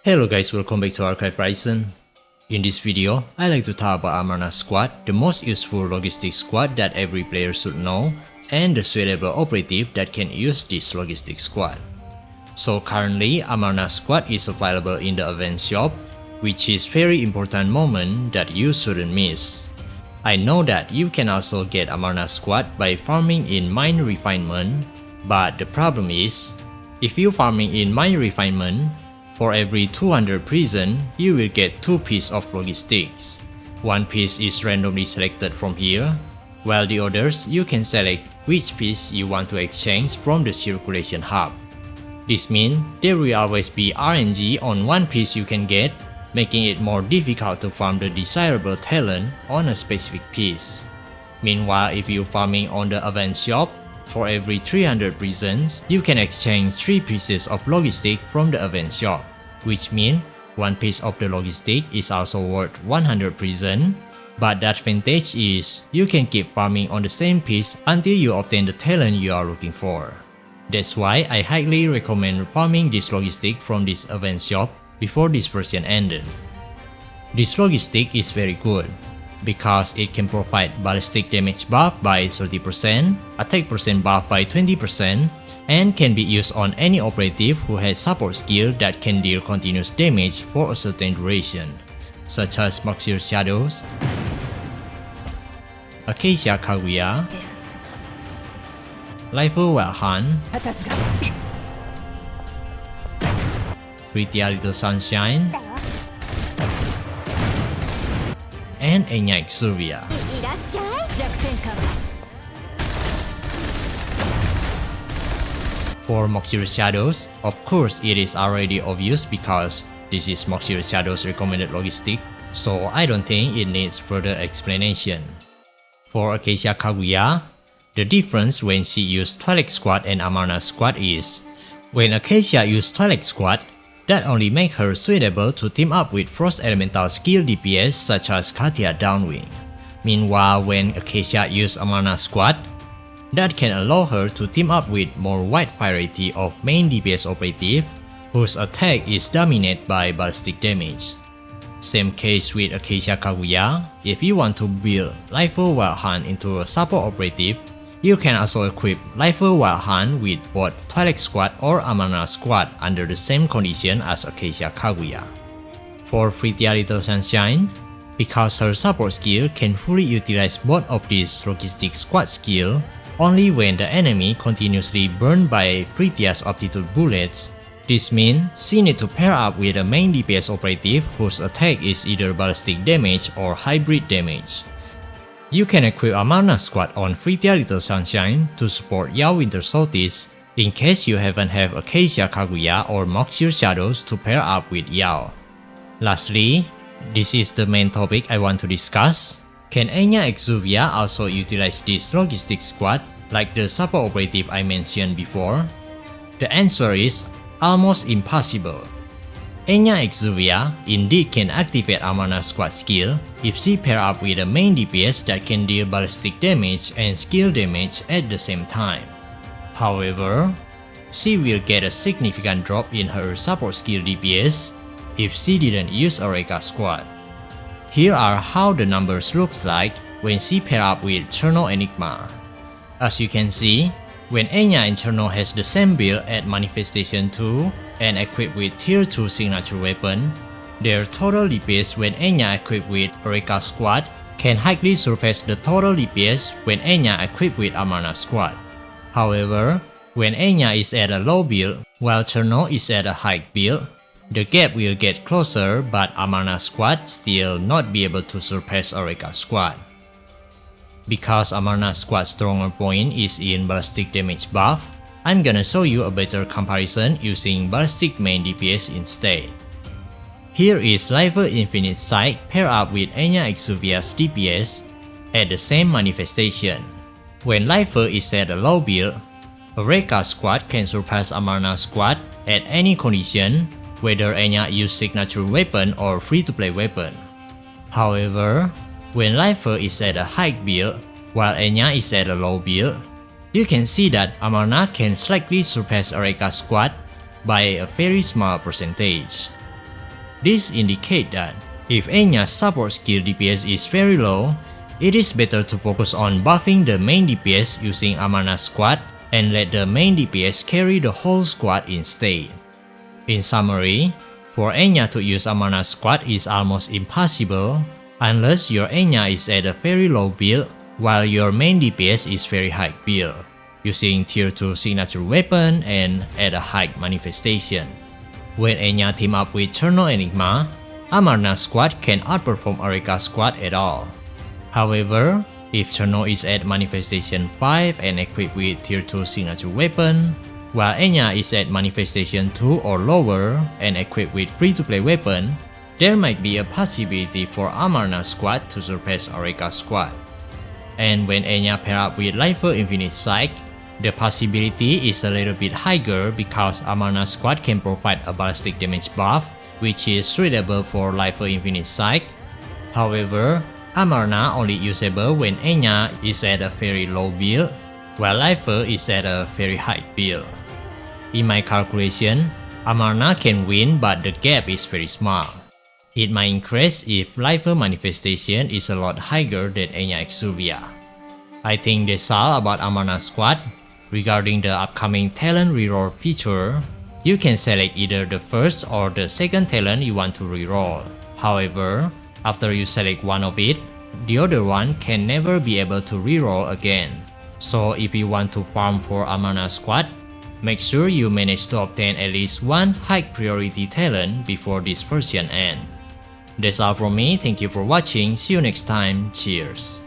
Hello guys, welcome back to Archive Horizon. In this video, I like to talk about Amarna squad, the most useful logistic squad that every player should know, and the suitable operative that can use this logistic squad. So currently, Amarna squad is available in the event shop, which is very important moment that you shouldn't miss. I know that you can also get Amarna squad by farming in Mind Refinement, but the problem is, if you farming in Mind Refinement, for every 200 prison, you will get 2 pieces of logistics. One piece is randomly selected from here, while the others you can select which piece you want to exchange from the circulation hub. This means there will always be RNG on one piece you can get, making it more difficult to farm the desirable talent on a specific piece. Meanwhile, if you farming on the event shop, for every 300 prisons, you can exchange 3 pieces of logistic from the event shop, which means one piece of the logistic is also worth 100 prison, but the advantage is you can keep farming on the same piece until you obtain the talent you are looking for. That's why I highly recommend farming this logistic from this event shop before this version ended. This logistic is very good, because it can provide ballistic damage buff by 30%, attack percent buff by 20%, and can be used on any operative who has support skill that can deal continuous damage for a certain duration, such as Mauxir Shadows, Acacia Kaguya, Lyfe Wild Hunt, Frittia Little Sunshine, and Enya Exuvia. For Mauxir Shadows, of course it is already obvious because this is Mauxir Shadows recommended logistic, so I don't think it needs further explanation. For Acacia Kaguya, the difference when she used Twilight Squad and Amarna Squad is, when Acacia used Twilight Squad, that only makes her suitable to team up with Frost Elemental skill DPS such as Katia Downwing. Meanwhile, when Acacia used Amarna Squad, that can allow her to team up with more wide variety of main DPS operative whose attack is dominated by ballistic damage. Same case with Acacia Kaguya. If you want to build Lyfe Wild Hunt into a support operative, you can also equip Lyfe Wild Hunt with both Twilight Squad or Amarna Squad under the same condition as Acacia Kaguya. For Frittia Little Sunshine, because her support skill can fully utilize both of these logistic squad skill only when the enemy continuously burned by Frittia's aptitude bullets, this means she needs to pair up with a main DPS operative whose attack is either ballistic damage or hybrid damage. You can equip Amarna Squad on Frittia Little Sunshine to support Yao Winter Solstice in case you haven't have Acacia Kaguya or Mauxir Shadows to pair up with Yao. Lastly, this is the main topic I want to discuss. Can Enya Exuvia also utilize this logistic squad like the support operative I mentioned before? The answer is almost impossible. Enya Exuvia indeed can activate Amarna Squad skill if she pair up with a main DPS that can deal ballistic damage and skill damage at the same time. However, she will get a significant drop in her support skill DPS if she didn't use Areca squad. Here are how the numbers looks like when she pair up with Cherno Enigma. As you can see, when Enya and Cherno has the same build at Manifestation 2 and equipped with Tier 2 signature weapon, their total DPS when Enya equipped with Areca squad can highly surpass the total DPS when Enya equipped with Amarna squad. However, when Enya is at a low build while Cherno is at a high build, the gap will get closer, but Amarna squad still not be able to surpass Areca squad. Because Amarna squad's stronger point is in ballistic damage buff, I'm gonna show you a better comparison using ballistic main DPS instead. Here is Lyfe Infinite Sight pair up with Enya Exuvia's DPS at the same manifestation. When Lyfe is at a low build, Areca squad can surpass Amarna squad at any condition, whether Enya use signature weapon or free-to-play weapon. However, when Lyfe is at a high build, while Enya is at a low build, you can see that Amarna can slightly surpass Areca squad by a very small percentage. This indicates that if Enya's support skill DPS is very low, it is better to focus on buffing the main DPS using Amarna's squad and let the main DPS carry the whole squad instead. In summary, for Enya to use Amarna's squad is almost impossible unless your Enya is at a very low build while your main DPS is very high build, using tier 2 signature weapon and at a high manifestation. When Enya team up with Cherno Enigma, Amarna's squad can outperform Areca's squad at all. However, if Cherno is at manifestation 5 and equipped with tier 2 signature weapon, while Enya is at manifestation 2 or lower and equipped with free-to-play weapon, there might be a possibility for Amarna's squad to surpass Areca's squad. And when Enya pair up with Lyfe Infinite Psych, the possibility is a little bit higher because Amarna's squad can provide a ballistic damage buff, which is suitable for Lyfe Infinite Psych. However, Amarna only usable when Enya is at a very low build, while Lyfe is at a very high build. In my calculation, Amarna can win, but the gap is very small. It might increase if Lyfe manifestation is a lot higher than Enya Exuvia. I think that's all about Amarna's squad. Regarding the upcoming talent reroll feature, you can select either the first or the second talent you want to reroll. However, after you select one of it, the other one can never be able to reroll again. So if you want to farm for Amarna's squad, make sure you manage to obtain at least one high priority talent before this version ends. That's all from me, thank you for watching, see you next time, cheers.